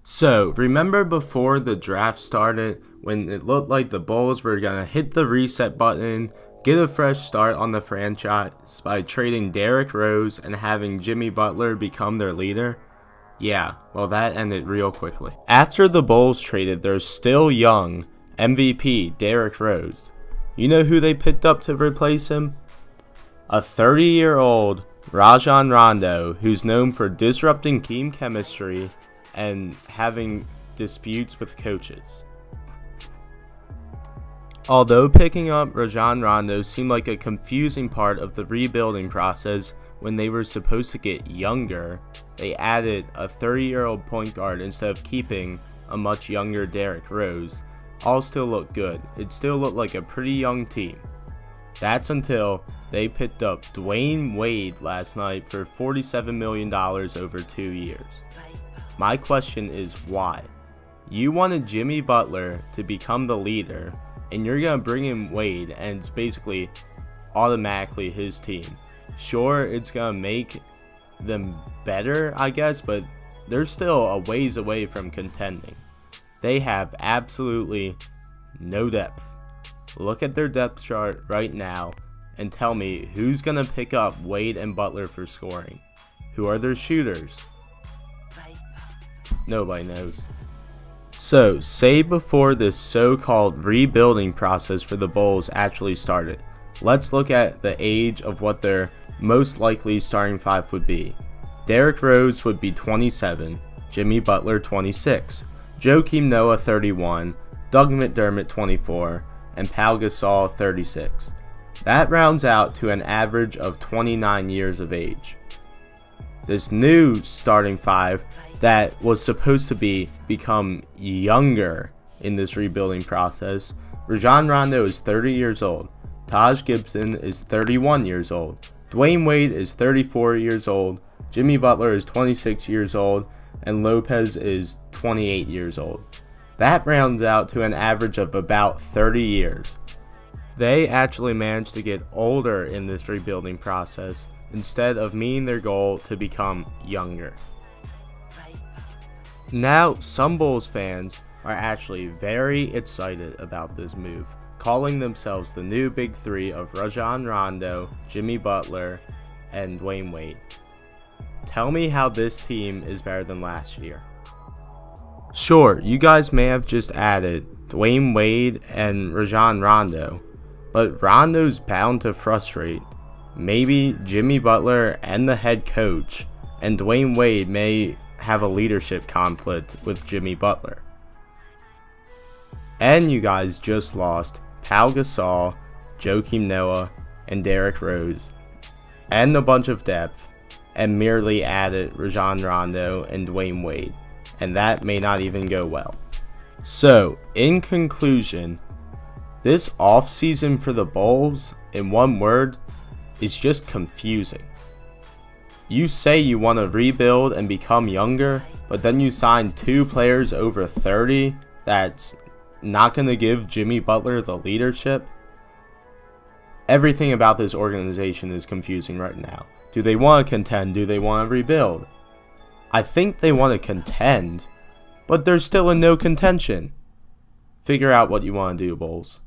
So, remember before the draft started when it looked like the Bulls were going to hit the reset button, get a fresh start on the franchise by trading Derrick Rose and having Jimmy Butler become their leader? Yeah, well, that ended real quickly. After the Bulls traded their still young MVP, Derrick Rose, you know who they picked up to replace him? A 30-year-old Rajon Rondo who's known for disrupting team chemistry and having disputes with coaches. Although picking up Rajon Rondo seemed like a confusing part of the rebuilding process when they were supposed to get younger, they added a 30-year-old point guard instead of keeping a much younger Derrick Rose. All still looked good. It still looked like a pretty young team. That's until they picked up Dwayne Wade last night for $47 million over 2 years. My question is why? You wanted Jimmy Butler to become the leader, and you're going to bring in Wade, and it's basically automatically his team. Sure, it's going to make them better, I guess, but they're still a ways away from contending. They have absolutely no depth. Look at their depth chart right now and tell me who's going to pick up Wade and Butler for scoring. Who are their shooters? Nobody knows. So, say before this so-called rebuilding process for the Bulls actually started, let's look at the age of what their most likely starting five would be. Derrick Rose would be 27, Jimmy Butler 26, Joakim Noah 31, Doug McDermott 24, and Pau Gasol 36. That rounds out to an average of 29 years of age. This new starting five that was supposed to become younger in this rebuilding process. Rajon Rondo is 30 years old. Taj Gibson is 31 years old. Dwayne Wade is 34 years old. Jimmy Butler is 26 years old. And Lopez is 28 years old. That rounds out to an average of about 30 years. They actually managed to get older in this rebuilding process instead of meeting their goal to become younger. Now, some Bulls fans are actually very excited about this move, calling themselves the new big three of Rajon Rondo, Jimmy Butler, and Dwayne Wade. Tell me how this team is better than last year. Sure, you guys may have just added Dwayne Wade and Rajon Rondo, but Rondo's bound to frustrate. Maybe Jimmy Butler and the head coach, and Dwayne Wade may have a leadership conflict with Jimmy Butler. And you guys just lost Pau Gasol, Joakim Noah, and Derrick Rose, and a bunch of depth, and merely added Rajon Rondo and Dwayne Wade, and that may not even go well. So, in conclusion, this offseason for the Bulls, in one word, is just confusing. You say you want to rebuild and become younger, but then you sign two players over 30 that's not going to give Jimmy Butler the leadership. Everything about this organization is confusing right now. Do they want to contend? Do they want to rebuild? I think they want to contend, but they're still in no contention. Figure out what you want to do, Bulls.